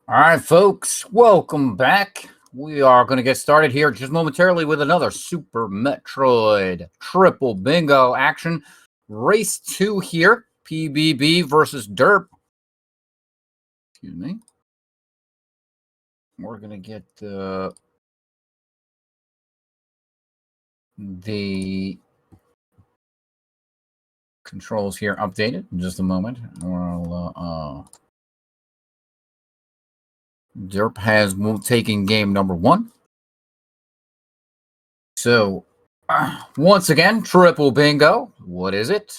All right, folks, welcome back. We are going to get started here just momentarily with another Super Metroid triple bingo action. Race 2 here, PBB versus derp. Excuse me. We're going to get the controls here updated in just a moment. Derp has taken game number 1. So, once again, triple bingo. What is it?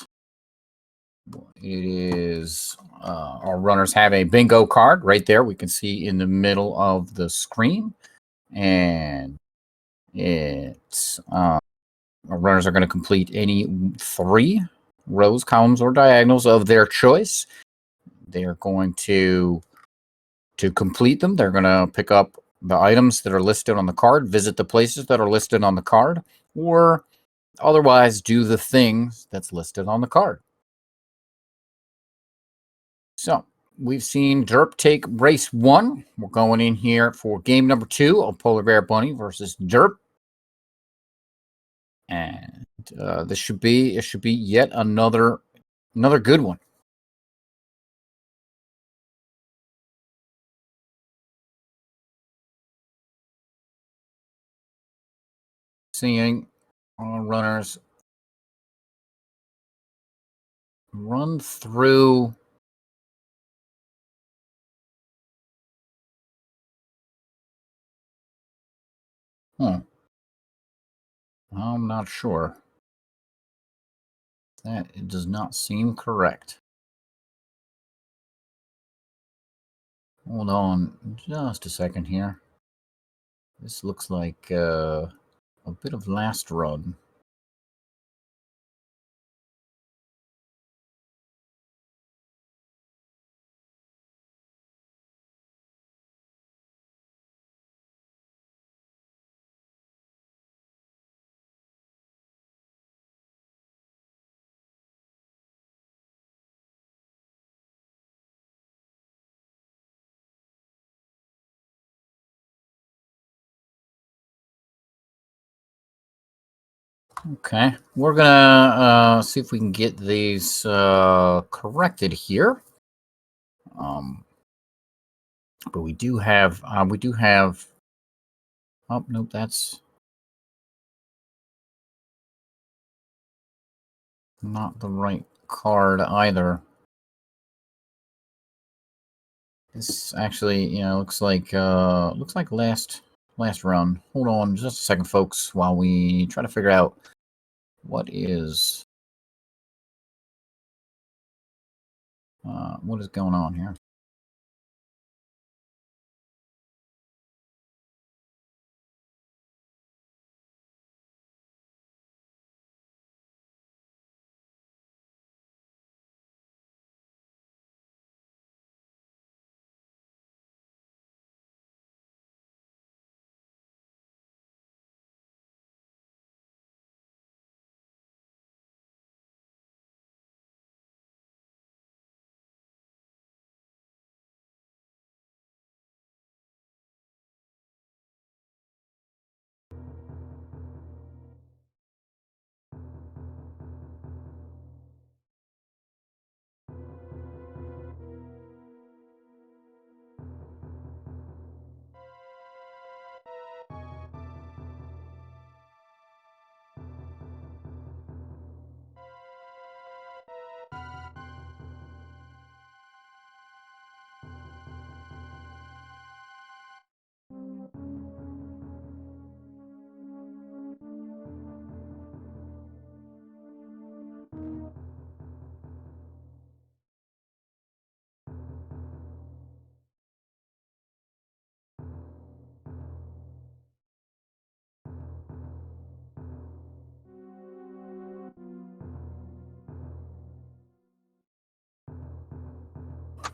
It is, our runners have a bingo card right there. We can see in the middle of the screen. And it's, our runners are going to complete any 3 rows, columns, or diagonals of their choice. They're going to complete them, they're going to pick up the items that are listed on the card, visit the places that are listed on the card, or otherwise do the things that's listed on the card. So, we've seen derp take race 1. We're going in here for game number 2 of Polar Bear Bunny versus derp. And this should be yet another good one. Seeing our runners run through I'm not sure. That it does not seem correct. Hold on just a second here. This looks like a bit of last run. Okay, we're gonna see if we can get these corrected here. But we do have oh nope, that's not the right card either. This actually, looks like last run. Hold on just a second, folks, while we try to figure out what is going on here.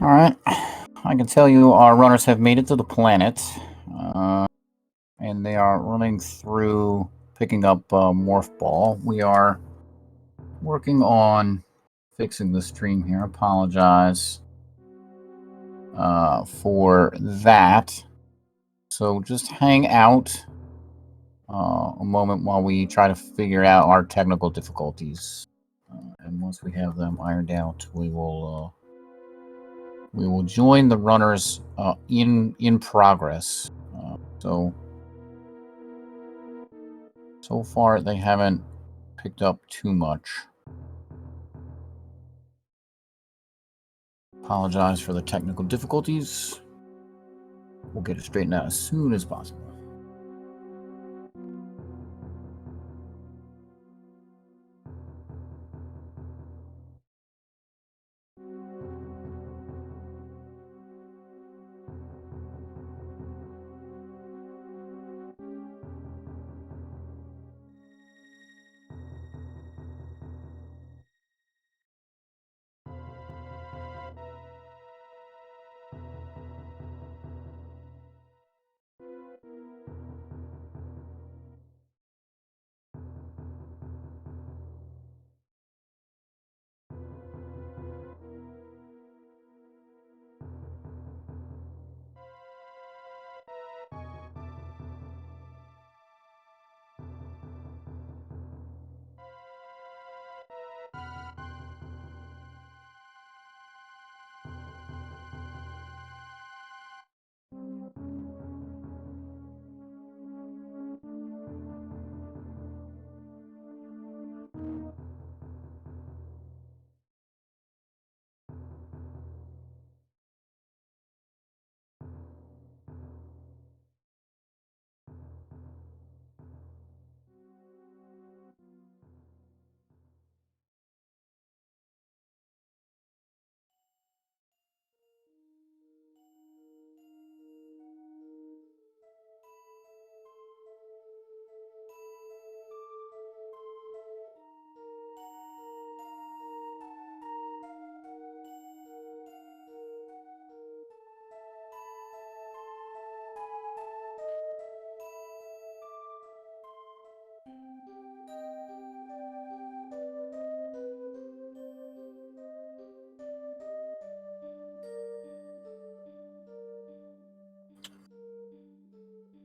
All right, I can tell you our runners have made it to the planet, and they are running through, picking up Morph Ball. We are working on fixing the stream here. Apologize. for that. So just hang out a moment while we try to figure out our technical difficulties. And once we have them ironed out, we will join the runners in progress. So far they haven't picked up too much. Apologize for the technical difficulties. We'll get it straightened out as soon as possible.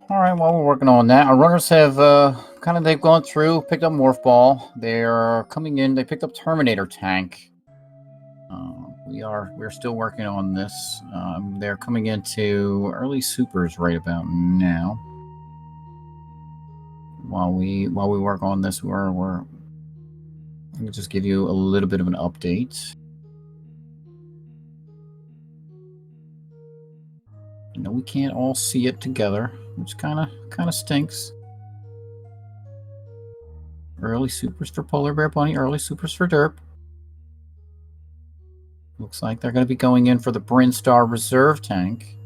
All right, while we're working on that, our runners have they've gone through, picked up Morph Ball. They're coming in. They picked up Terminator Tank. We're still working on this. They're coming into early supers right about now. While we work on this, we're let me just give you a little bit of an update. You know, we can't all see it together, which kind of stinks. Early supers for Polar Bear Bunny, early supers for Derp. Looks like they're going to be going in for the Brinstar Reserve Tank.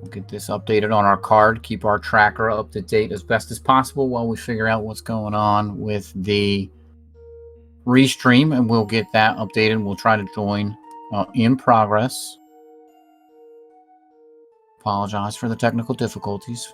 We'll get this updated on our card, keep our tracker up to date as best as possible while we figure out what's going on with the restream, and we'll get that updated. We'll try to join in progress. Apologize for the technical difficulties.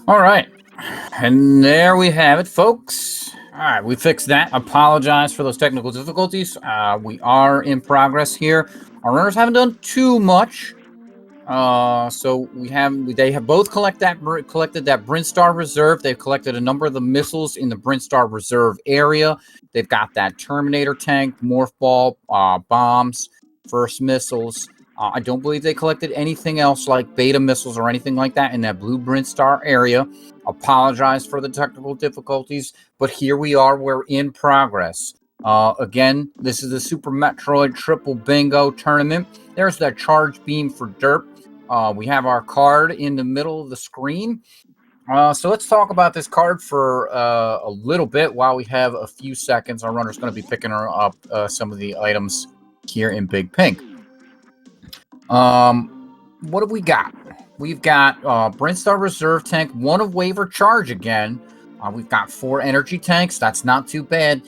All right. And there we have it, folks. All right, we fixed that. Apologize for those technical difficulties. We are in progress here. Our runners haven't done too much. So they have both collected that Brinstar Reserve. They've collected a number of the missiles in the Brinstar Reserve area. They've got that Terminator tank, Morph Ball, bombs, first missiles. I don't believe they collected anything else like beta missiles or anything like that in that blue Brinstar area. Apologize for the technical difficulties, but here we are. We're in progress. Again, this is the Super Metroid Triple Bingo Tournament. There's that charge beam for derp. We have our card in the middle of the screen. So let's talk about this card for a little bit while we have a few seconds. Our runner's going to be picking up some of the items here in Big Pink. What have we got? We've got Brinstar Reserve Tank, one of Waiver Charge again. We've got 4 energy tanks. That's not too bad.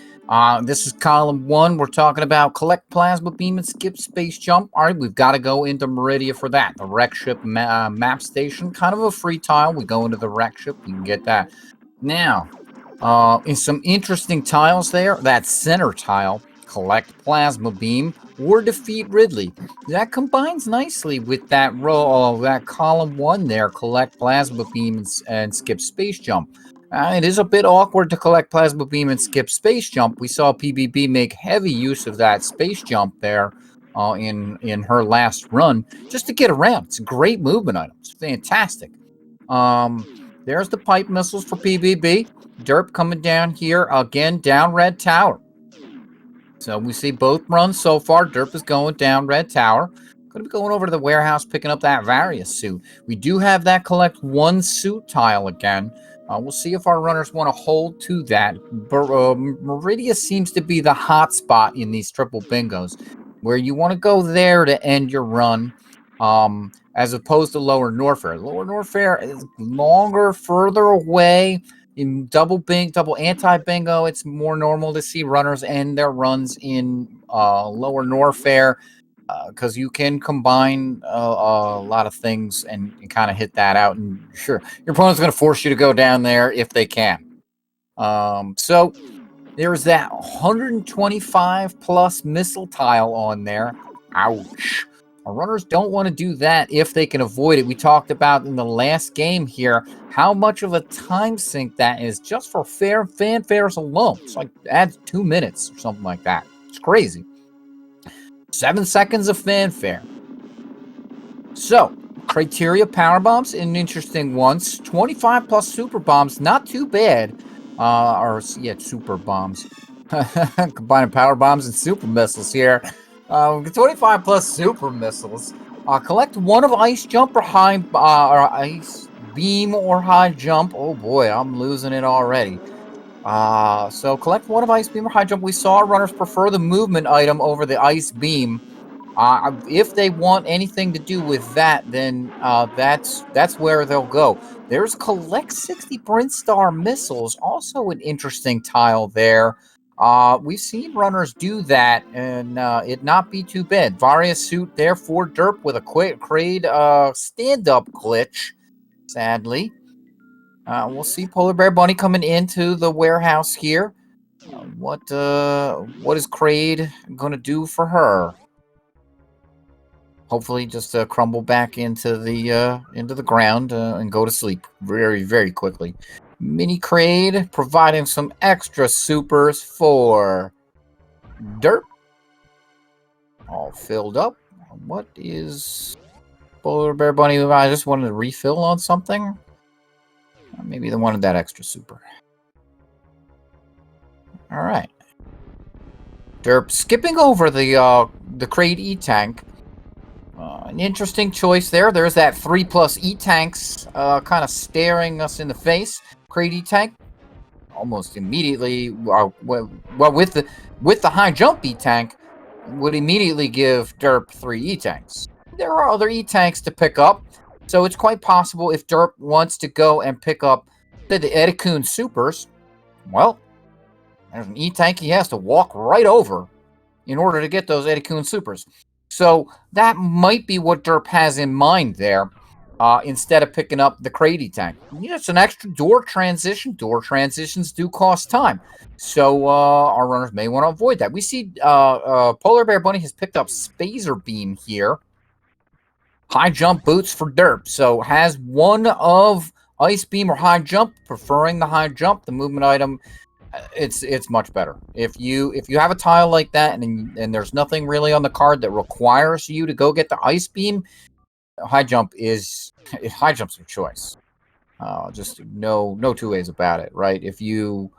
This is column 1. We're talking about collect plasma beam and skip space jump. All right, we've got to go into Meridia for that. The wreck ship map station, kind of a free tile. We go into the wreck ship. We can get that. Now, in some interesting tiles there, that center tile, collect plasma beam or defeat Ridley. That combines nicely with that row of that column 1 there, collect plasma beam and skip space jump. It is a bit awkward to collect plasma beam and skip space jump. We saw PBB make heavy use of that space jump there in her last run just to get around. It's a great movement item. It's fantastic. There's the pipe missiles for PBB. Derp coming down here again, down Red Tower. So we see both runs so far. Derp is going down Red Tower. Going to be going over to the warehouse, picking up that Various suit. We do have that collect 1 suit tile again. We'll see if our runners want to hold to that. Meridia seems to be the hot spot in these triple bingos, where you want to go there to end your run, as opposed to Lower Norfair. Lower Norfair is longer, further away. In double anti-bingo, it's more normal to see runners end their runs in Lower Norfair, because you can combine a lot of things and kind of hit that out. And sure, your opponent's going to force you to go down there if they can. So there's that 125 plus missile tile on there. Ouch. Our runners don't want to do that if they can avoid it. We talked about in the last game here how much of a time sink that is just for fanfares alone. It's like adds 2 minutes or something like that. It's crazy. 7 seconds of fanfare. So, criteria power bombs, an interesting ones. 25 plus super bombs, not too bad. Super bombs. Combining power bombs and super missiles here. 25 plus super missiles. Collect 1 of ice jump or high, or ice beam or high jump. Oh boy, I'm losing it already. So collect 1 of ice beam or high jump. We saw runners prefer the movement item over the ice beam. If they want anything to do with that, then that's where they'll go. There's collect 60 Brinstar missiles, also an interesting tile there. We've seen runners do that and it not be too bad. Various suit there for derp with a Kraid stand-up glitch, sadly. We'll see polarbearbunny coming into the warehouse here. What is Kraid going to do for her? Hopefully just crumble back into the ground and go to sleep very, very quickly. Mini Kraid providing some extra supers for derp. All filled up. What is polarbearbunny? I just wanted to refill on something. Maybe they wanted that extra super. All right. Derp skipping over the Kraid E-Tank. An interesting choice there. There's that 3 plus E-Tanks kind of staring us in the face. Kraid E-Tank almost immediately, with the high jump E-Tank, would immediately give derp 3 E-Tanks. There are other E-Tanks to pick up, so it's quite possible if derp wants to go and pick up the Edikun supers, well, there's an E-Tank he has to walk right over in order to get those Edikun supers. So that might be what derp has in mind there. instead of picking up the Crady tank. It's an extra door transition. Door transitions do cost time. So our runners may want to avoid that. We see Polar Bear Bunny has picked up Spazer Beam here. High jump boots for derp. So has one of Ice Beam or High Jump, preferring the High Jump. The movement item, it's much better. If you have a tile like that and there's nothing really on the card that requires you to go get the Ice Beam, High Jump's your choice. Just no two ways about it, right? If you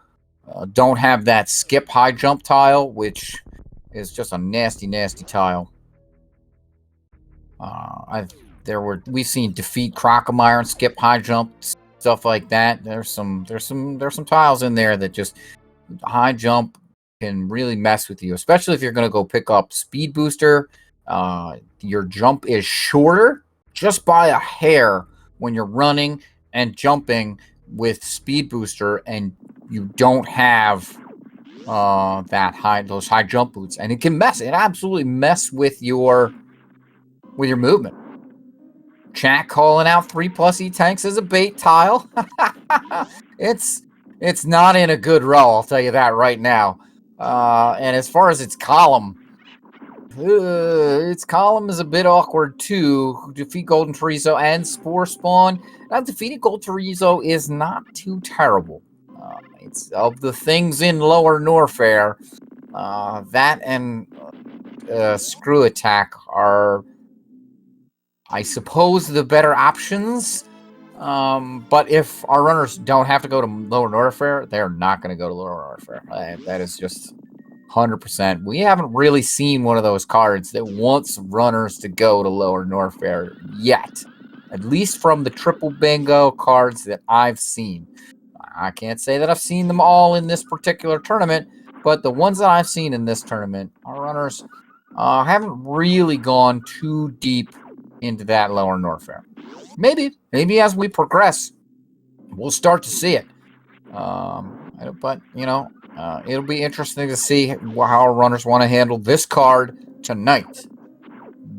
don't have that skip High Jump tile, which is just a nasty tile. We've seen defeat Crocomire and skip High Jump, stuff like that. There's some tiles in there that just High Jump can really mess with you, especially if you're going to go pick up Speed Booster. Your jump is shorter just by a hair when you're running and jumping with Speed Booster, and you don't have those high jump boots, and it absolutely mess with your movement. Chat calling out 3+ E-Tanks as a bait tile. It's not in a good row, I'll tell you that right now. And as far as its column is a bit awkward too. Defeat Golden Chorizo and Spore Spawn. Now, defeating Gold Chorizo is not too terrible. It's of the things in Lower Norfair. That and Screw Attack are, I suppose, the better options. But if our runners don't have to go to Lower Norfair, they're not going to go to Lower Norfair. That is just 100%. We haven't really seen one of those cards that wants runners to go to Lower Norfair yet. At least from the triple bingo cards that I've seen. I can't say that I've seen them all in this particular tournament, but the ones that I've seen in this tournament, our runners haven't really gone too deep into that Lower Norfair. Maybe as we progress, we'll start to see it. But, it'll be interesting to see how our runners want to handle this card tonight.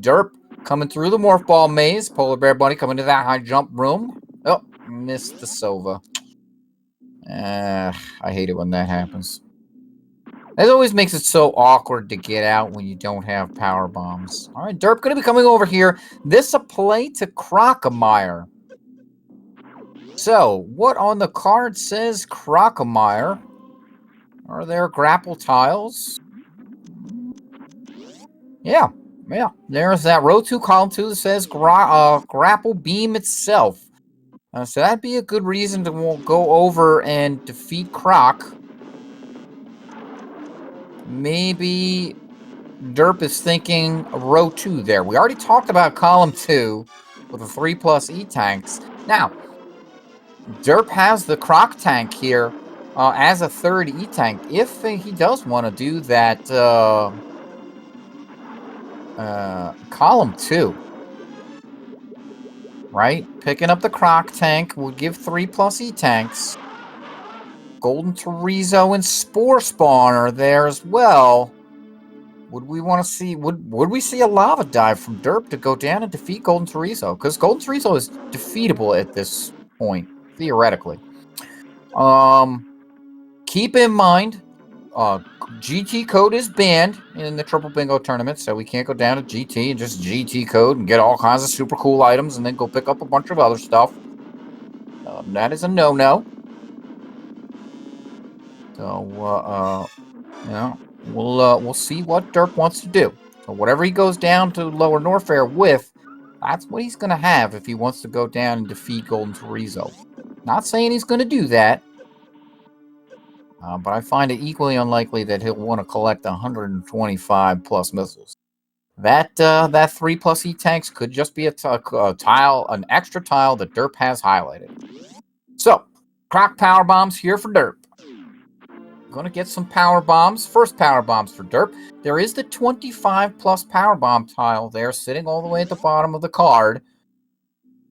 Derp coming through the Morph Ball maze. Polar Bear Bunny coming to that high jump room. Oh, missed the Sova. I hate it when that happens. It always makes it so awkward to get out when you don't have power bombs. All right, Derp going to be coming over here. This a play to Crocomire. So, what on the card says Crocomire? Are there grapple tiles? Yeah. There's that row 2, column 2 that says grapple beam itself. So that'd be a good reason to go over and defeat Croc. Maybe Derp is thinking row 2 there. We already talked about column 2 with the 3+ E-Tanks. Now, Derp has the Croc tank here as a third E-Tank. If he does want to do that column 2, right? Picking up the Croc tank would give 3+ E-Tanks. Golden Chorizo and Spore Spawn are there as well. Would we want to see? Would we see a lava dive from Derp to go down and defeat Golden Chorizo? Because Golden Chorizo is defeatable at this point, theoretically. Keep in mind, GT code is banned in the Triple Bingo tournament, so we can't go down to GT and just GT code and get all kinds of super cool items and then go pick up a bunch of other stuff. That is a no-no. So, we'll see what Derp wants to do. So whatever he goes down to Lower Norfair with, that's what he's going to have if he wants to go down and defeat Golden Chorizo. Not saying he's going to do that, but I find it equally unlikely that he'll want to collect 125+ missiles. That 3+ E-Tanks could just be a tile, an extra tile that Derp has highlighted. So, Croc Power Bombs here for Derp. Going to get some power bombs. First power bombs for Derp. There is the 25+ power bomb tile there sitting all the way at the bottom of the card.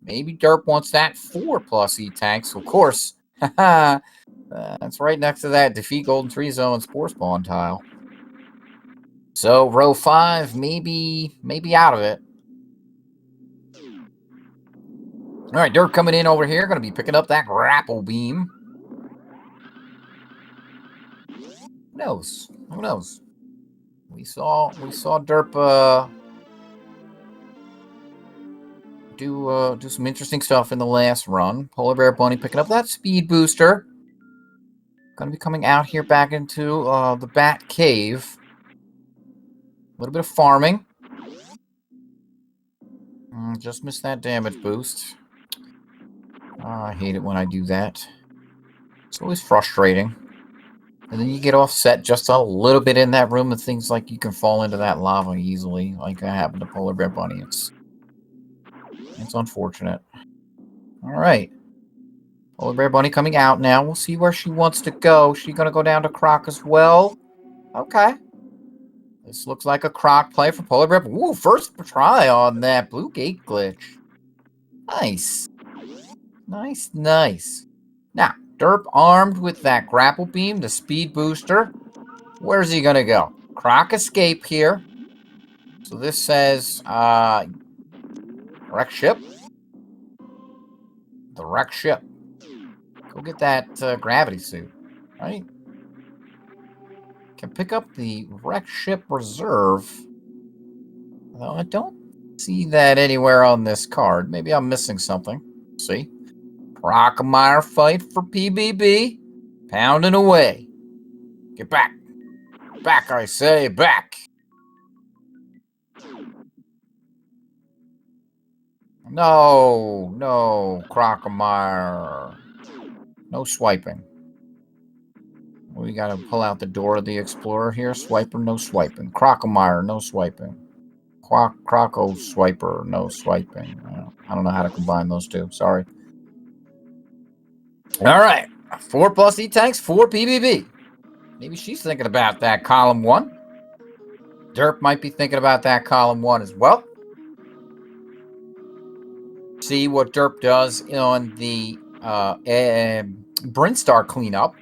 Maybe Derp wants that 4+ E-Tanks. Of course, that's right next to that defeat Golden Chorizo and Spore Spawn tile. So row 5, maybe out of it. All right, Derp coming in over here. Going to be picking up that grapple beam. Who knows? Who knows? We saw Derp do some interesting stuff in the last run. Polar Bear Bunny picking up that speed booster. Going to be coming out here back into the Bat Cave. A little bit of farming. Just missed that damage boost. I hate it when I do that. It's always frustrating. And then you get offset just a little bit in that room, and things like you can fall into that lava easily, like that happened to Polar Bear Bunny. It's unfortunate. All right. Polar Bear Bunny coming out now. We'll see where she wants to go. She's going to go down to Croc as well. Okay. This looks like a Croc play for Polar Bear. Ooh, first try on that blue gate glitch. Nice. Nice, nice. Now, Derp armed with that grapple beam, the speed booster. Where's he going to go? Croc escape here. So this says, wreck ship. The wreck ship. Go get that gravity suit, right? Can pick up the wreck ship reserve. Though I don't see that anywhere on this card. Maybe I'm missing something. See? Crocomire fight for PBB. Pounding away. Get back. Back, I say, back. No, Crocomire. No swiping. We gotta pull out the door of the Explorer here. Swiper, no swiping. Crocomire, no swiping. Croco Swiper, no swiping. I don't know how to combine those two. Sorry. All right. 4+ E-Tanks, 4 PBB. Maybe she's thinking about that column 1. Derp might be thinking about that column 1 as well. See what Derp does on the Brinstar cleanup.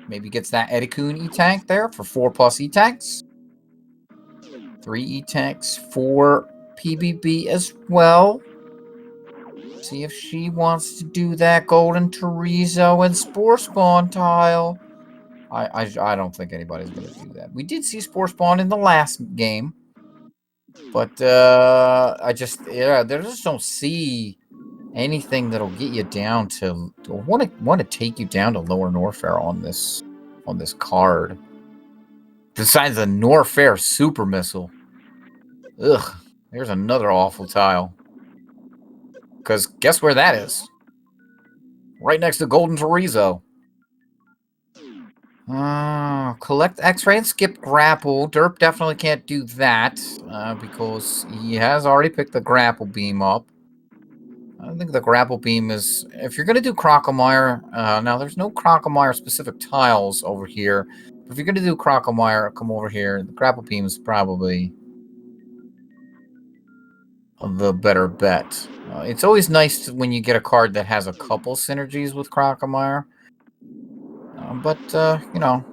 Maybe gets that Edicoon E-Tank there for 4+ E-Tanks. 3 E-Tanks, 4 PBB as well. See if she wants to do that Golden Chorizo and Spore Spawn tile. I don't think anybody's going to do that. We did see Spore Spawn in the last game. But I just don't see anything that'll get you down to want to take you down to lower Norfair on this card. Besides the Norfair super missile. Ugh, there's another awful tile. Because guess where that is? Right next to Golden Chorizo. Collect X-Ray and skip grapple. Derp definitely can't do that because he has already picked the grapple beam up. I think the grapple beam is... If you're going to do Crocomire... now, there's no Crocomire specific tiles over here. But if you're going to do Crocomire, come over here. The grapple beam is probably the better bet. It's always nice when you get a card that has a couple synergies with Crocomire. But you know,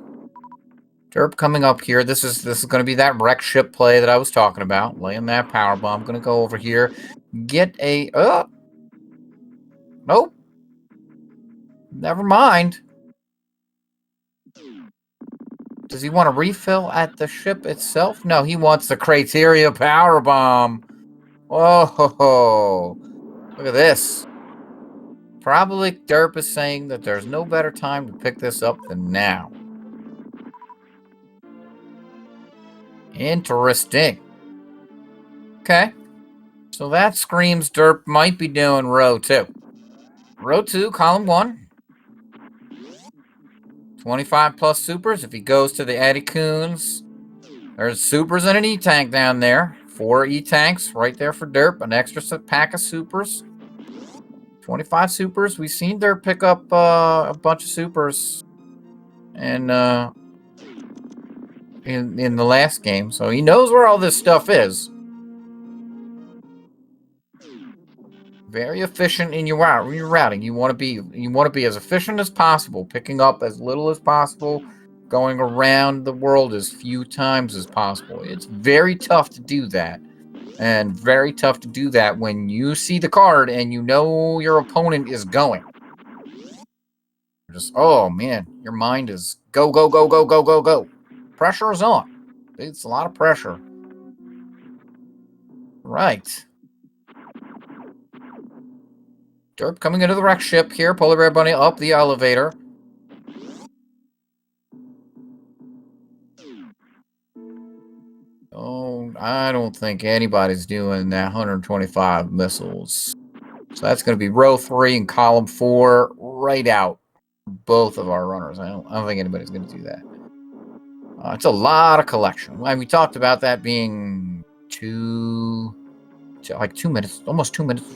Derp coming up here. This is going to be that wreck ship play that I was talking about. Laying that power bomb. Going to go over here. Get a... Nope. Never mind. Does he want to refill at the ship itself? No, he wants the Crateria power bomb. Whoa. Look at this. Probably Derp is saying that there's no better time to pick this up than now. Interesting. Okay. So that screams Derp might be doing row 2. Row 2, column 1. 25+ supers. If he goes to the Edicoons, there's supers and an E-Tank down there. 4 E-Tanks right there for Derp. An extra pack of supers. 25 supers. We've seen Derp pick up a bunch of supers and in the last game, so he knows where all this stuff is. Very efficient in your routing. You want to be as efficient as possible, picking up as little as possible, going around the world as few times as possible. It's very tough to do that. And very tough to do that when you see the card and you know your opponent is going. Just, oh man, your mind is go, go, go, go, go, go, go. Pressure is on. It's a lot of pressure. Right. Derp coming into the wreck ship here. Polar Bear Bunny up the elevator. Oh, I don't think anybody's doing that 125 missiles. So that's going to be row 3 and column 4 right out. Both of our runners. I don't think anybody's going to do that. It's a lot of collection. We talked about that being like 2 minutes, almost 2 minutes,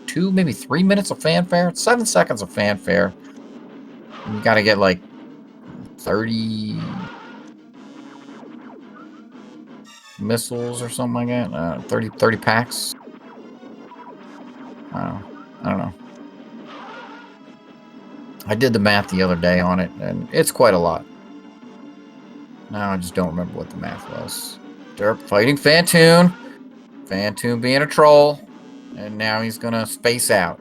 2, maybe 3 minutes of fanfare. 7 seconds of fanfare. And you got to get like 30 missiles or something like that. 30 packs. I don't know. I did the math the other day on it, and it's quite a lot. Now I just don't remember what the math was. Derp fighting Fantoon. Fantoon being a troll. And now he's going to space out.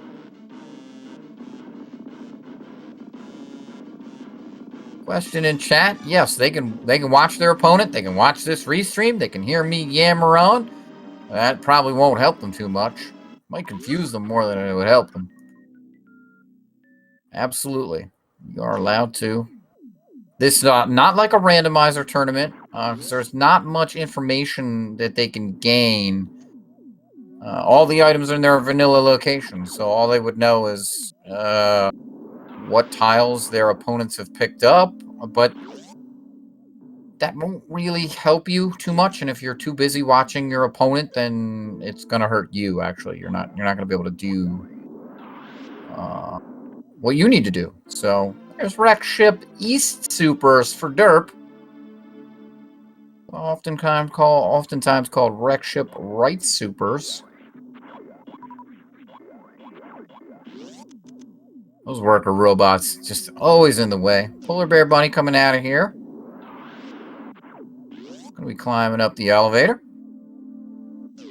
Question in chat. Yes, they can watch their opponent. They can watch this restream. They can hear me yammer on. That probably won't help them too much. Might confuse them more than it would help them. Absolutely. You are allowed to. This is not like a randomizer tournament. There's not much information that they can gain. All the items are in their vanilla location, so all they would know is what tiles their opponents have picked up, but that won't really help you too much. And if you're too busy watching your opponent, then it's gonna hurt you. Actually, you're not gonna be able to do what you need to do. So there's Wreck Ship East Supers for derp. Oftentimes called Wreck Ship Right Supers. Those worker robots just always in the way. Polar Bear Bunny coming out of here. Gonna be climbing up the elevator.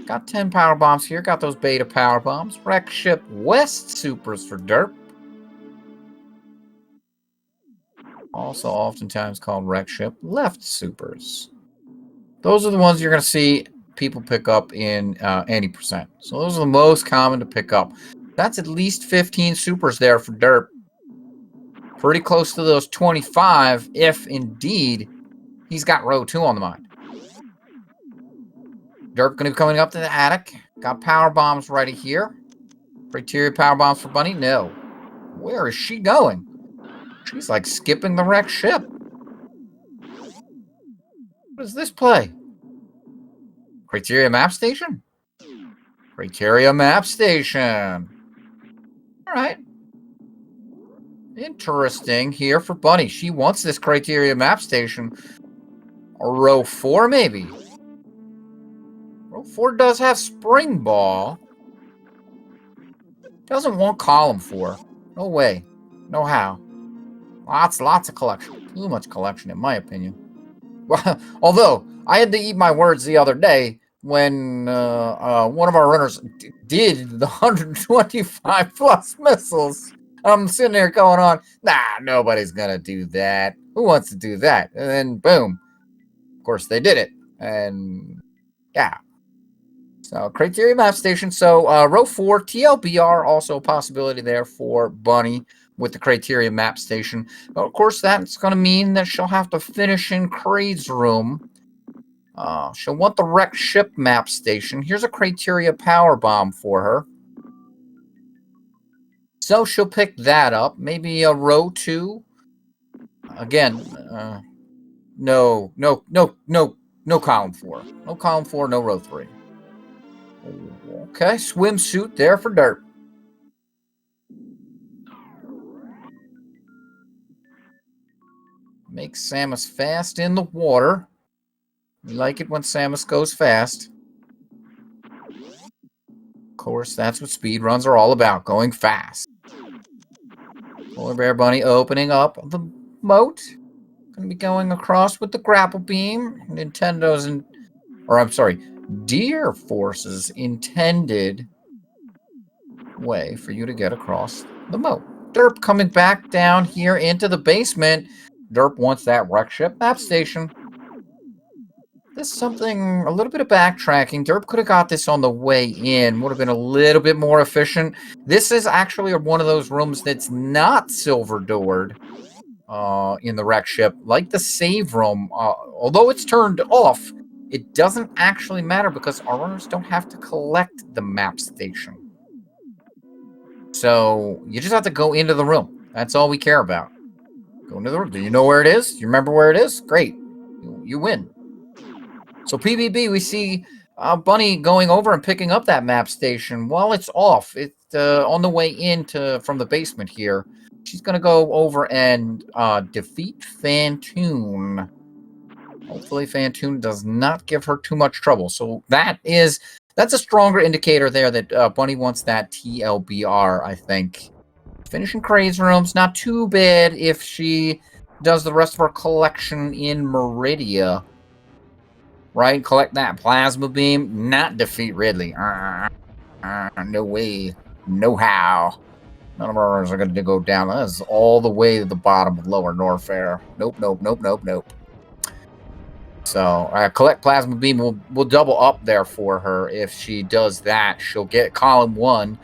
Got 10 power bombs here. Got those beta power bombs. Wreck Ship West Supers for derp. Also oftentimes called Wreck Ship Left Supers. Those are the ones you're going to see people pick up in 80%. So those are the most common to pick up. That's at least 15 supers there for derp. Pretty close to those 25 if indeed he's got row 2 on the mind. Derp going to be coming up to the attic. Got power bombs ready here. Criteria power bombs for Bunny? No. Where is she going? She's like skipping the wrecked ship. What does this play? Criteria map station? Criteria map station. All right. Interesting here for Bunny. She wants this criteria map station. Or row 4 maybe. Row 4 does have spring ball. Doesn't want column 4. No way. No how. Lots of collection. Too much collection, in my opinion. Well, although, I had to eat my words the other day when one of our runners did the 125 plus missiles. I'm sitting there going on, nah, nobody's going to do that. Who wants to do that? And then, boom. Of course, they did it. And, yeah. So, criteria map station. So, row 4, TLBR, also a possibility there for Bunny with the criteria map station. But of course, that's going to mean that she'll have to finish in Craig's room. She'll want the wrecked ship map station. Here's a criteria power bomb for her. So she'll pick that up. Maybe a row 2. Again, no column 4. No column 4, no row 3. Okay, swimsuit there for derp. Makes Samus fast in the water. We like it when Samus goes fast. Of course, that's what speed runs are all about, going fast. Polar Bear Bunny opening up the moat. Going to be going across with the grapple beam. Nintendo's in... Or, I'm sorry. deer forces intended way for you to get across the moat. Derp coming back down here into the basement. Derp wants that wreck ship map station. This is something, a little bit of backtracking. Derp could have got this on the way in. Would have been a little bit more efficient. This is actually one of those rooms that's not silver doored in the wreck ship. Like the save room, although it's turned off, it doesn't actually matter because our runners don't have to collect the map station. So you just have to go into the room. That's all we care about. Go into the room. Do you know where it is? Do you remember where it is? Great. You win. So PvP, we see Bunny going over and picking up that map station while it's off. It's on the way from the basement here. She's going to go over and defeat Fantoon. Hopefully Fantoon does not give her too much trouble. So that's a stronger indicator there that Bunny wants that TLBR, I think. Finishing Craze rooms, not too bad if she does the rest of her collection in Meridia. Right? Collect that plasma beam, not defeat Ridley. No way. No how. None of ours are going to go down. That is all the way to the bottom of Lower Norfair. Nope, nope, nope, nope, nope. So, collect plasma beam. We'll double up there for her. If she does that, she'll get column 1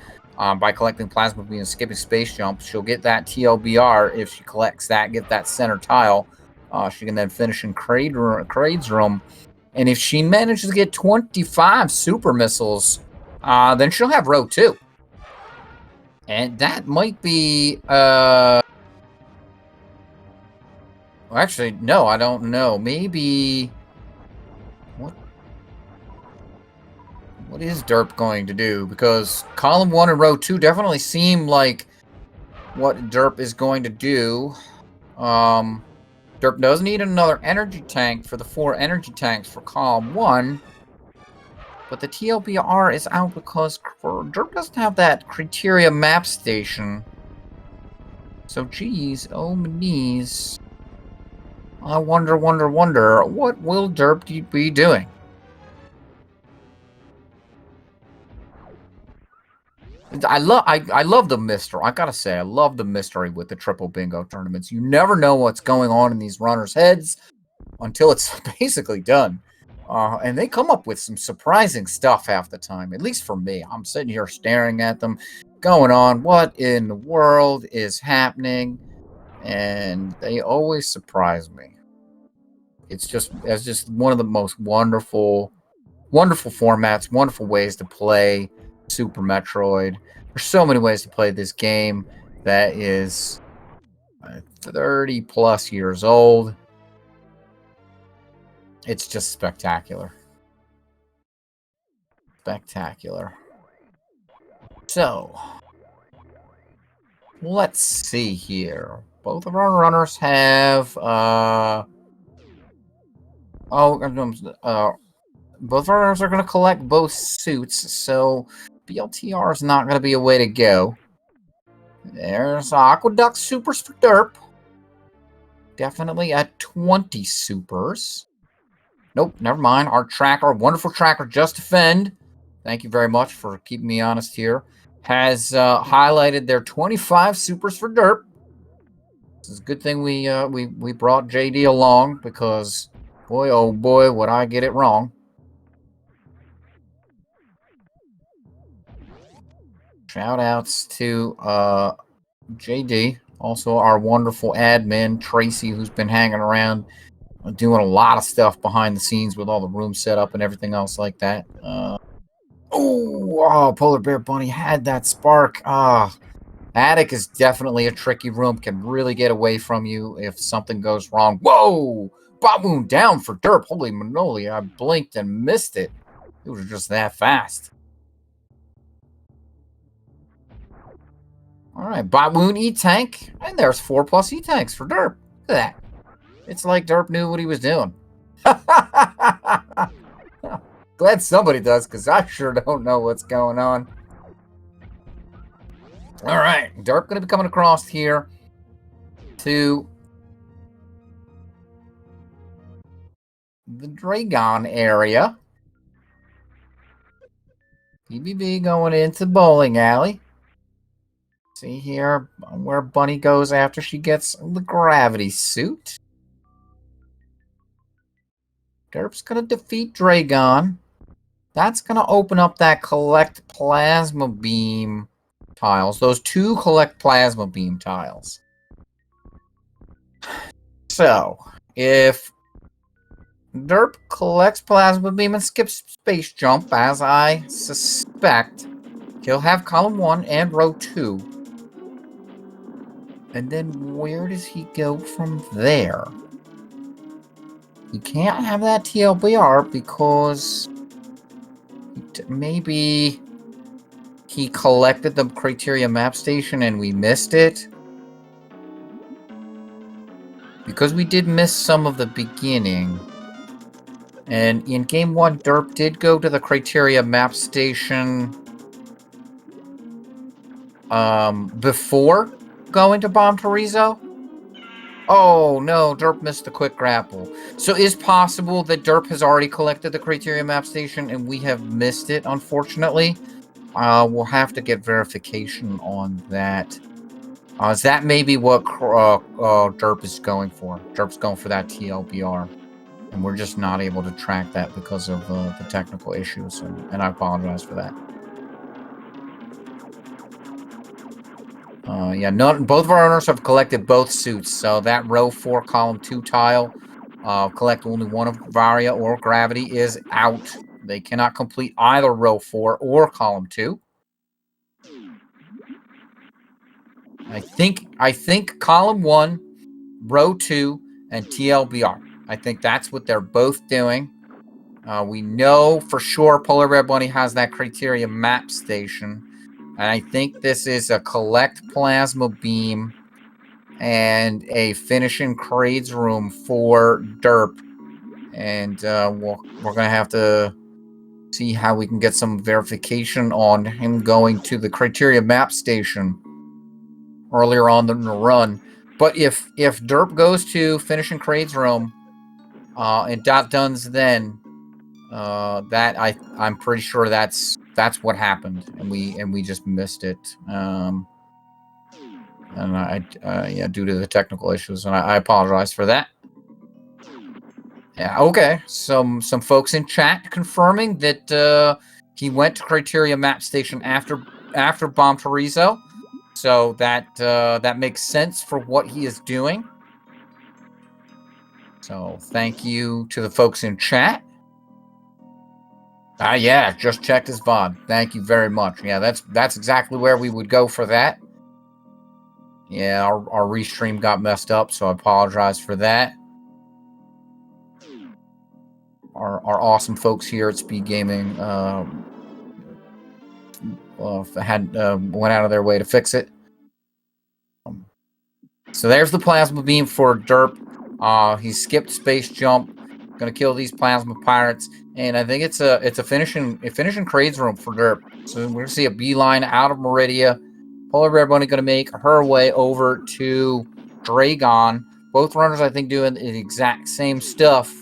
by collecting plasma beam and skipping space jump. She'll get that TLBR if she collects that, get that center tile. She can then finish in Crade's room. And if she manages to get 25 super missiles, then she'll have row 2. And that might be... Well, actually, no, I don't know. Maybe... What is Derp going to do? Because column 1 and row 2 definitely seem like what Derp is going to do. Derp does need another energy tank for the 4 energy tanks for column 1. But the TLBR is out because Derp doesn't have that criteria map station. So, geez, oh my knees. I wonder, what will Derp be doing? I love the mystery. I gotta say, I love the mystery with the triple bingo tournaments. You never know what's going on in these runners' heads until it's basically done. And they come up with some surprising stuff half the time, at least for me. I'm sitting here staring at them, going on, what in the world is happening? And they always surprise me. It's just one of the most wonderful formats, wonderful ways to play Super Metroid. There's so many ways to play this game that is 30 plus years old. It's just spectacular. Spectacular. So, let's see here. Both of our runners have, both of our runners are going to collect both suits, so BLTR is not going to be a way to go. There's Aqueduct Supers for Derp. Definitely at 20 supers. Nope, never mind. Our tracker, wonderful tracker, Just Defend. Thank you very much for keeping me honest here. Has highlighted their 25 supers for Derp. This is a good thing we brought JD along because, boy, oh boy, would I get it wrong. Shout outs to JD, also our wonderful admin, Tracy, who's been hanging around doing a lot of stuff behind the scenes with all the room setup and everything else like that. Polar Bear Bunny had that spark. Attic is definitely a tricky room. Can really get away from you if something goes wrong. Whoa! Baboon down for Derp. Holy moly, I blinked and missed it. It was just that fast. Alright, Baboon E-Tank. And there's 4 plus E-Tanks for Derp. Look at that. It's like Derp knew what he was doing. Glad somebody does, because I sure don't know what's going on. Alright, Derp going to be coming across here to the Dragon area. BBB going into bowling alley. See here where Bunny goes after she gets the gravity suit. Derp's going to defeat Dragon. That's going to open up that collect plasma beam tiles. Those 2 collect plasma beam tiles. So, if Derp collects plasma beam and skips space jump, as I suspect, he'll have column 1 and row 2. And then where does he go from there? He can't have that TLBR because maybe he collected the criteria map station and we missed it. Because we did miss some of the beginning. And in game 1, Derp did go to the criteria map station before going to Bomb Torizo. Oh no, Derp missed the quick grapple. So it's possible that Derp has already collected the criteria map station and we have missed it, unfortunately. We'll have to get verification on that. Is that maybe what Derp is going for? Derp's going for that TLBR. And we're just not able to track that because of the technical issues. And I apologize for that. Yeah, both of our owners have collected both suits. So that row 4, column 2 tile, collect only one of Varia or Gravity is out. They cannot complete either row 4 or column 2. I think column 1, row 2, and TLBR. I think that's what they're both doing. We know for sure Polar Bear Bunny has that criteria map station. And I think this is a collect plasma beam and a finishing Crade's room for Derp. And we're going to have to see how we can get some verification on him going to the criteria map station earlier on in the run. But if Derp goes to finishing Crade's room and Dot Duns then, I'm pretty sure that's what happened, and we just missed it. And yeah, due to the technical issues, and I apologize for that. Yeah, okay. Some folks in chat confirming that he went to criteria map station after Bomb Torizo, so that makes sense for what he is doing. So thank you to the folks in chat. Yeah, just checked his VOD. Thank you very much. Yeah, that's exactly where we would go for that. Yeah, our restream got messed up, so I apologize for that. Our awesome folks here at SpeedGaming went out of their way to fix it. So there's the plasma beam for Derp. He skipped space jump. Gonna kill these plasma pirates, and I think it's a finishing Crade's room for Derp. So we're gonna see a beeline out of Meridia. Polar Bear Bunny gonna make her way over to Dragon. Both runners, I think, doing the exact same stuff.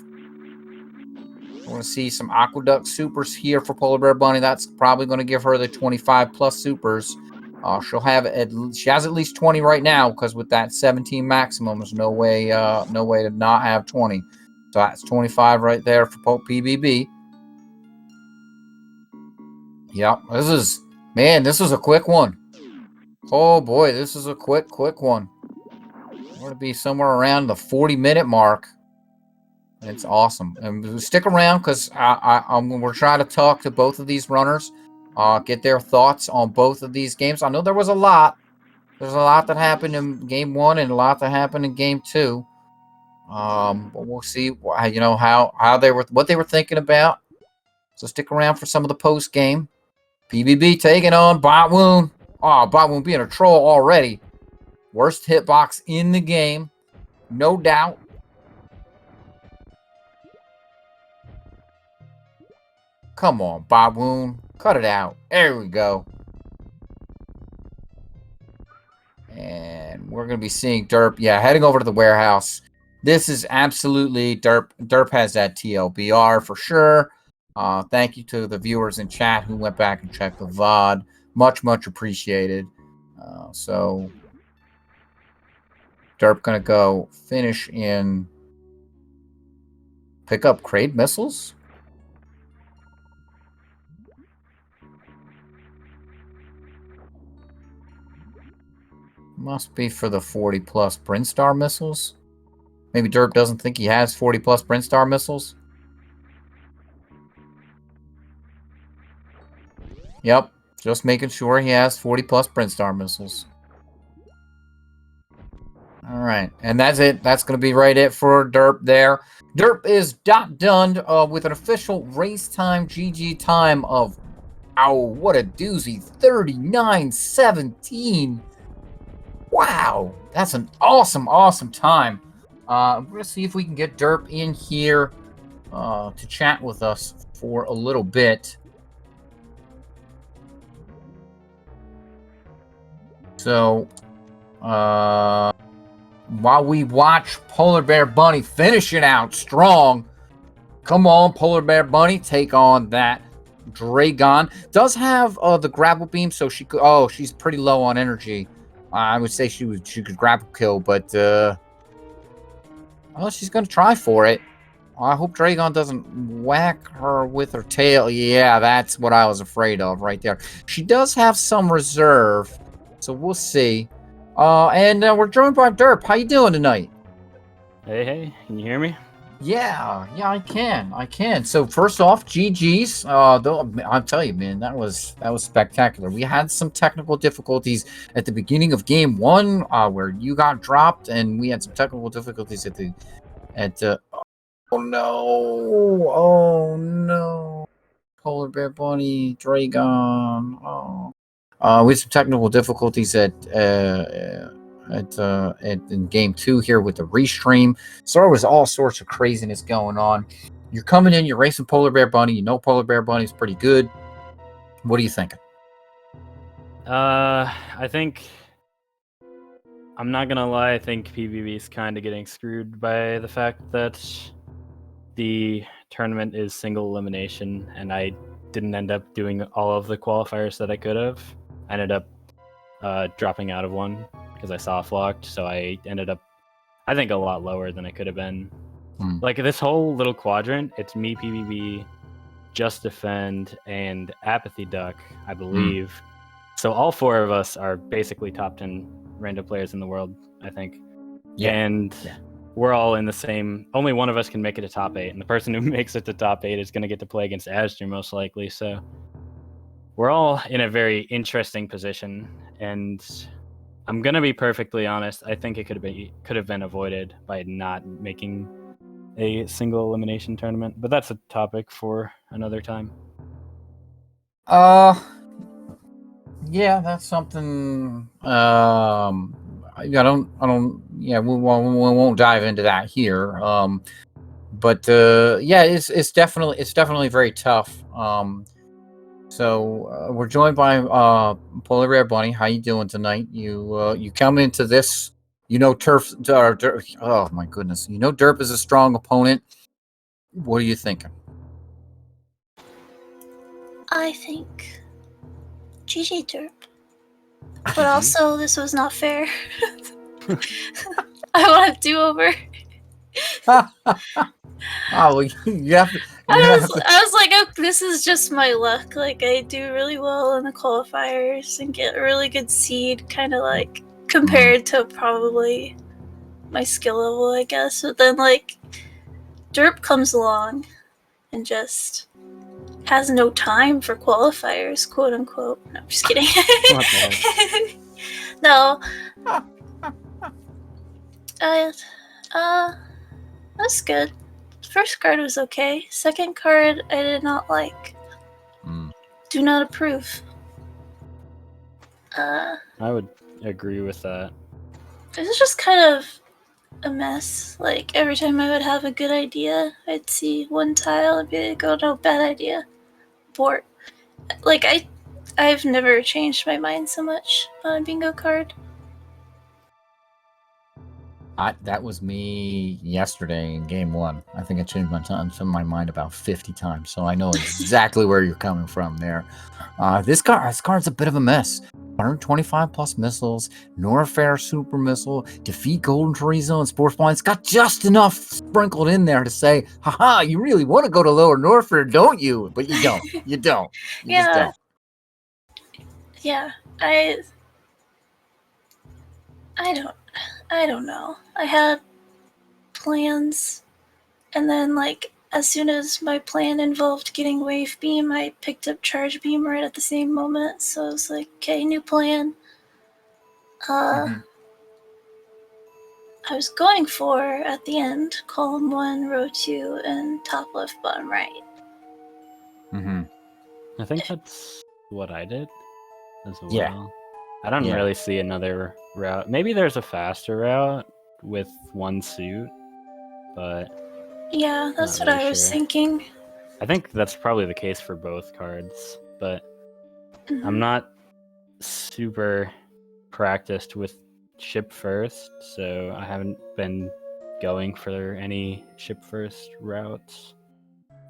We're gonna see some Aqueduct supers here for Polar Bear Bunny. That's probably gonna give her the 25 plus supers. She has at least 20 right now, because with that 17 maximum, there's no way to not have 20. So that's 25 right there for PBB. Yep, this is a quick one. Oh boy, this is a quick one. We're going to be somewhere around the 40-minute mark. It's awesome. And stick around, because we're trying to talk to both of these runners, get their thoughts on both of these games. I know there was a lot. There's a lot that happened in game 1 and a lot that happened in game 2. But we'll see, how what they were thinking about. So stick around for some of the post game. PBB taking on Botwoon. Oh, Botwoon being a troll already. Worst hitbox in the game, no doubt. Come on, Botwoon, cut it out. There we go. And we're gonna be seeing Derp. Yeah, heading over to the warehouse. This is absolutely Derp. Derp has that TLBR for sure. Thank you to the viewers in chat who went back and checked the VOD. Much, much appreciated. So, Derp gonna go finish in pick up crate missiles. Must be for the 40 plus Brinstar missiles. Maybe Derp doesn't think he has 40 plus Brinstar missiles. Yep, just making sure he has 40 plus Brinstar missiles. All right, and that's it. That's going to be it for Derp there. Derp is done with an official race time GG time of, what a doozy, 39:17. Wow, that's an awesome, awesome time. We're going to see if we can get Derp in here to chat with us for a little bit. So, while we watch Polar Bear Bunny finish it out strong, come on, Polar Bear Bunny, take on that Dragon. Does have the grapple beam, so she could. Oh, she's pretty low on energy. I would say she could grapple kill, but well, she's gonna try for it. I hope Dragon doesn't whack her with her tail. Yeah, that's what I was afraid of right there. She does have some reserve, so we'll see. And we're joined by Derp. How you doing tonight? Hey, can you hear me? Yeah, I can. So first off, GG's. I'll tell you, man, that was spectacular. We had some technical difficulties at the beginning of game 1, where you got dropped, and we had some technical difficulties oh no, Polar Bear Bunny, Dragon. We had some technical difficulties in game 2 here with the restream. So there was all sorts of craziness going on. You're coming in, you're racing Polar Bear Bunny. You know Polar Bear Bunny's pretty good. What are you thinking? I think, I'm not gonna lie, I think PBB is kind of getting screwed by the fact that the tournament is single elimination, and I didn't end up doing all of the qualifiers that I could have. I ended up dropping out of one because I soft locked, so I ended up, I think, a lot lower than I could have been. Like this whole little quadrant, it's me, PBB, Just Defend, and Apathy Duck, I believe. So all 4 of us are basically top 10 random players in the world, I think. Yeah. And we're all in the same, only one of us can make it to top 8, and the person who makes it to top 8 is going to get to play against Azure most likely. So we're all in a very interesting position, and I'm going to be perfectly honest, I think it could have been avoided by not making a single elimination tournament, but that's a topic for another time. Yeah, that's something. I don't. Yeah, we won't dive into that here. But yeah, it's definitely very tough. So we're joined by Polar Bear Bunny. How you doing tonight? You come into this. Derp. Oh my goodness! Derp is a strong opponent. What are you thinking? I think GG Derp. But also, this was not fair. I want a do-over. Oh, yeah. I was like, oh, this is just my luck. Like, I do really well in the qualifiers and get a really good seed, kind of like compared to probably my skill level, I guess. But then, like, Derp comes along and just has no time for qualifiers, quote unquote. No, I'm just kidding. No. That's good. First card was okay. Second card, I did not like. Do not approve. I would agree with that. This is just kind of a mess. Like, every time I would have a good idea, I'd see one tile and be like, oh no, bad idea. Abort. Like, I've never changed my mind so much on a bingo card. That was me yesterday in game 1. I think I changed my mind about 50 times, so I know exactly where you're coming from there. This card's a bit of a mess. 125 plus missiles, Norfair super missile, defeat Golden Chorizo and Sports Ball. It's got just enough sprinkled in there to say, haha, you really want to go to lower Norfair, don't you? But you don't. You don't. You just don't. Yeah, I don't know. I had plans, and then like as soon as my plan involved getting Wave Beam, I picked up Charge Beam right at the same moment. So I was like, okay, new plan. I was going for at the end column 1, row 2, and top left, bottom right. I think that's what I did as well. Yeah. I don't Yeah. really see another route. Maybe there's a faster route with one suit, but Yeah, that's not what really I was sure. thinking. I think that's probably the case for both cards, but I'm not super practiced with ship first, so I haven't been going for any ship first routes.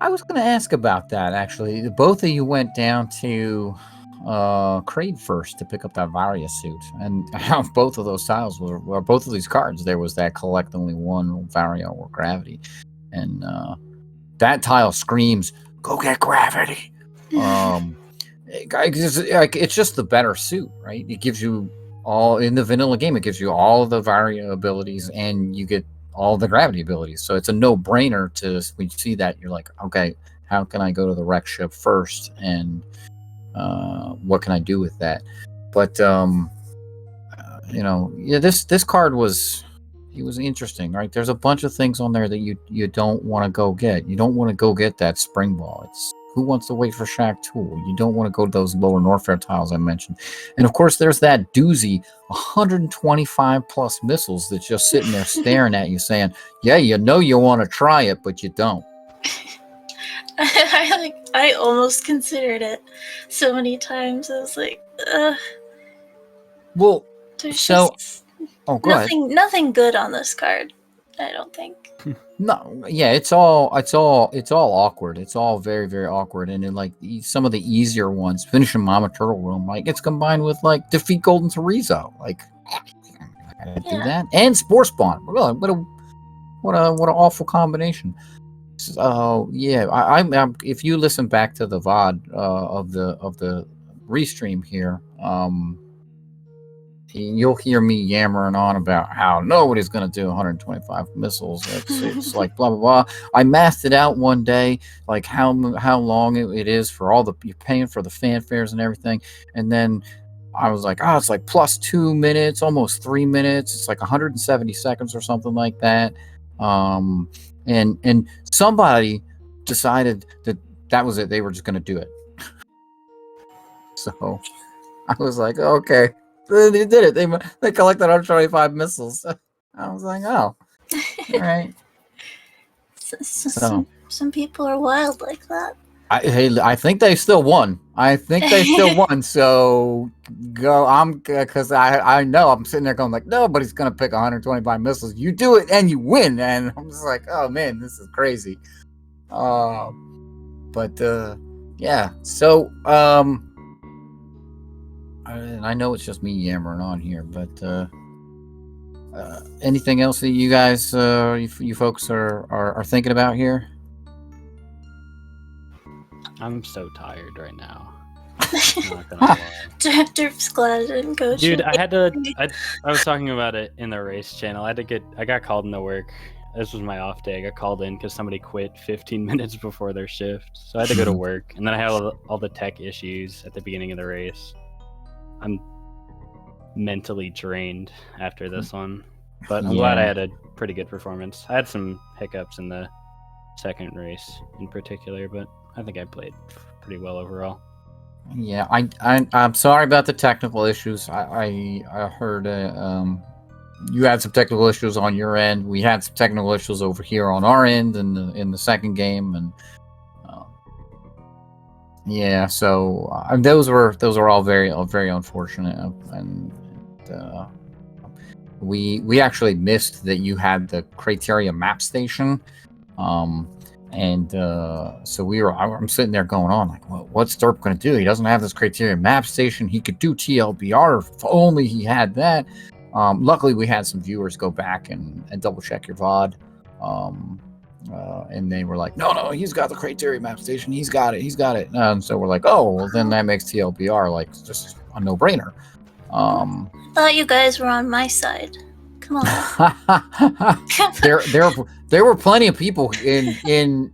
I was going to ask about that, actually. Both of you went down to Crade first to pick up that Varia suit. And both of those tiles were both of these cards, there was that collect only one Varia or Gravity. And that tile screams, go get Gravity! It's just the better suit, right? It gives you all, in the vanilla game, it gives you all the Varia abilities and you get all the Gravity abilities. So it's a no-brainer to, when you see that, you're like, okay, how can I go to the wreck ship first? And what can I do with that? But, this card was interesting, right? There's a bunch of things on there that you don't want to go get. You don't want to go get that spring ball. It's who wants to wait for Shack Tool? You don't want to go to those lower Norfair tiles I mentioned. And of course, there's that doozy 125 plus missiles that's just sitting there staring at you saying, yeah, you know you want to try it, but you don't. I almost considered it so many times. I was like, well, there's so just nothing good on this card, I don't think. No, yeah, it's all awkward. It's all very, very awkward. And then, like, some of the easier ones, finishing Mama Turtle Room, like, it's combined with, like, defeat Golden Chorizo. Like, I gotta do that. And Spore Spawn. Really, what an awful combination. So yeah, I'm if you listen back to the VOD of the restream here, you'll hear me yammering on about how nobody's going to do 125 missiles. It's like blah, blah, blah. I mathed it out one day, like how long it is for all you're paying for the fanfares and everything. And then I was like, it's like plus 2 minutes, almost 3 minutes. It's like 170 seconds or something like that. And somebody decided that was it. They were just going to do it. So I was like, okay. They did it. They collected 125 missiles. I was like, oh, all right. Some people are wild like that. I think they still won. So go. Because I know I'm sitting there going like, nobody's gonna pick 125 missiles. You do it and you win. And I'm just like, oh man, this is crazy. But yeah. So and I know it's just me yammering on here, but anything else that you guys, you folks are thinking about here? I'm so tired right now. I'm not gonna lie. Derp's glad I didn't go. Dude, I was talking about it in the race channel. I got called into work. This was my off day. I got called in because somebody quit 15 minutes before their shift. So I had to go to work. And then I had all the tech issues at the beginning of the race. I'm mentally drained after this one. But I'm glad I had a pretty good performance. I had some hiccups in the second race in particular, but I think I played pretty well overall. Yeah, I'm sorry about the technical issues. I heard you had some technical issues on your end. We had some technical issues over here on our end in the second game, and yeah, so those were all very, very unfortunate. And we actually missed that you had the criteria map station. So I'm sitting there going on like, well, what's Derp going to do? He doesn't have this criteria map station. He could do TLBR if only he had that. Luckily, we had some viewers go back and double check your VOD. And they were like, no, he's got the criteria map station. He's got it. And so we're like, oh, well, then that makes TLBR like just a no-brainer. Thought you guys were on my side. Come on. there were plenty of people in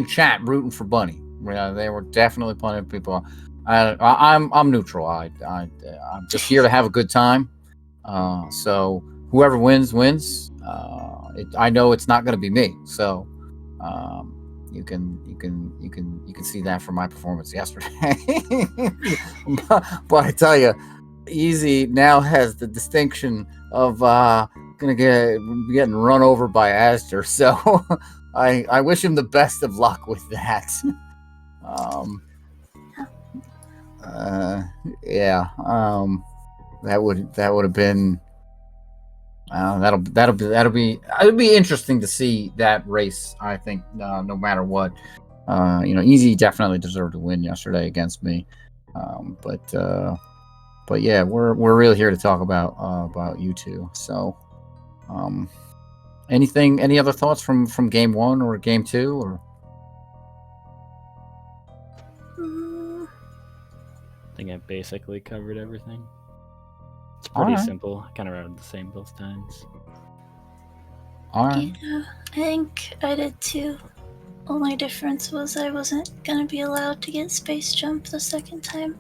chat rooting for Bunny. There were definitely plenty of people. I'm neutral. I'm just here to have a good time. So whoever wins. I know it's not going to be me. So you can see that from my performance yesterday. but I tell you, Easy now has the distinction of getting run over by Aster. So I wish him the best of luck with that. That would have been it'll be interesting to see that race. I think no matter what, Easy definitely deserved to win yesterday against me. But yeah, we're really here to talk about you two. So, any other thoughts from game 1 or game 2 or? I think I basically covered everything. It's pretty simple. I kind of ran the same both times. All right. Yeah, I think I did too. Only difference was I wasn't gonna be allowed to get space jump the second time.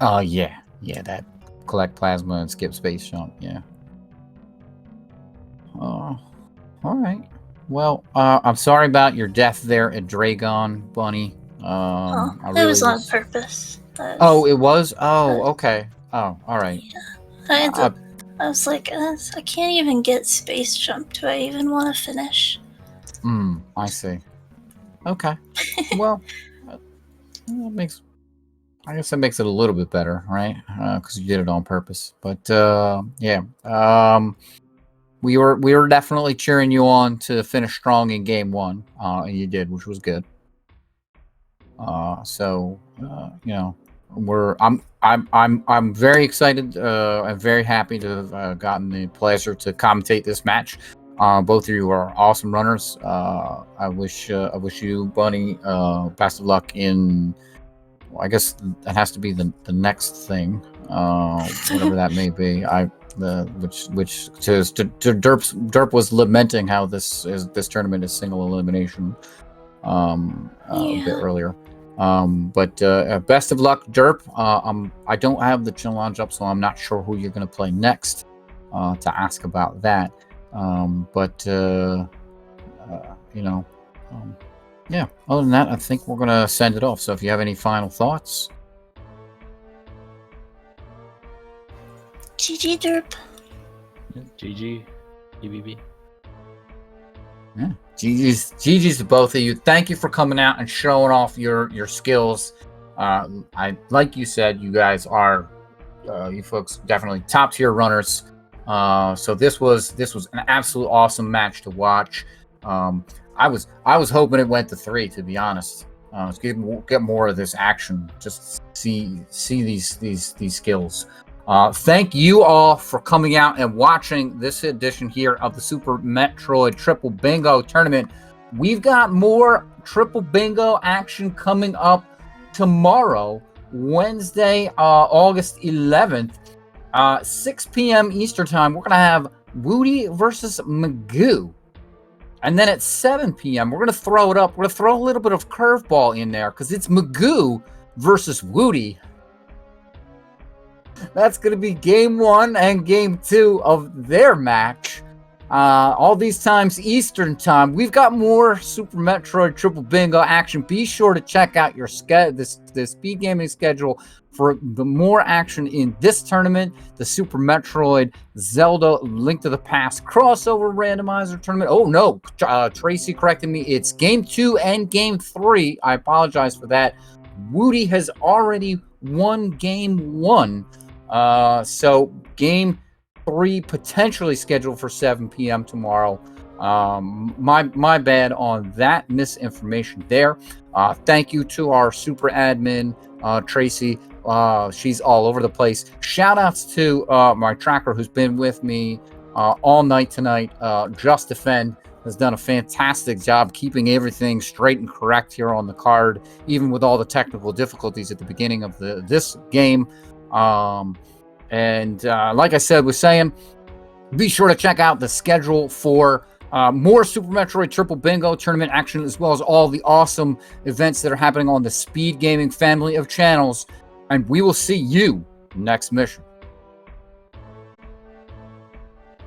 Oh yeah, that collect plasma and skip space jump. Yeah. Oh, all right. Well, I'm sorry about your death there at Dragon, Bunny. It was on purpose. It was. Oh, okay. Oh, all right. Yeah. I was like, I can't even get space jump. Do I even want to finish? I see. Okay. Well, I guess that makes it a little bit better, right? Because you did it on purpose. But yeah, we were definitely cheering you on to finish strong in game 1, and you did, which was good. I'm very excited. I'm very happy to have gotten the pleasure to commentate this match. Both of you are awesome runners. I wish you, Bunny, best of luck in. Well, I guess that has to be the next thing, whatever that may be. Derp was lamenting how this tournament is single elimination a bit earlier. But best of luck, Derp. I don't have the challenge up, so I'm not sure who you're going to play next to ask about that. Yeah, other than that, I think we're going to send it off. So if you have any final thoughts. GG, Derp. GG, EBB. Yeah, GG's to both of you. Thank you for coming out and showing off your skills. Like you said, you guys are, you folks definitely top tier runners. So this was an absolute awesome match to watch. I was hoping it went to 3, to be honest. Let's get more of this action. Just see these skills. Thank you all for coming out and watching this edition here of the Super Metroid Triple Bingo Tournament. We've got more Triple Bingo action coming up tomorrow, Wednesday, August 11th, 6 p.m. Eastern Time. We're going to have Woody versus Magoo. And then at 7 p.m., we're going to throw it up. We're going to throw a little bit of curveball in there because it's Magoo versus Woody. That's going to be game 1 and game 2 of their match. All these times Eastern Time. We've got more Super Metroid Triple Bingo action. Be sure to check out your the SpeedGaming schedule for the more action in this tournament. The Super Metroid Zelda Link to the Past crossover randomizer tournament. Oh no, Tracy corrected me. It's game 2 and game 3. I apologize for that. Woody has already won game 1. So game 3, potentially scheduled for 7 p.m. tomorrow. My bad on that misinformation there. Thank you to our super admin, Tracy. She's all over the place. Shout outs to my tracker who's been with me all night tonight. Just Defend has done a fantastic job keeping everything straight and correct here on the card, even with all the technical difficulties at the beginning of this game. And like I said, was saying, be sure to check out the schedule for more Super Metroid Triple Bingo tournament action, as well as all the awesome events that are happening on the SpeedGaming family of channels. And we will see you next mission.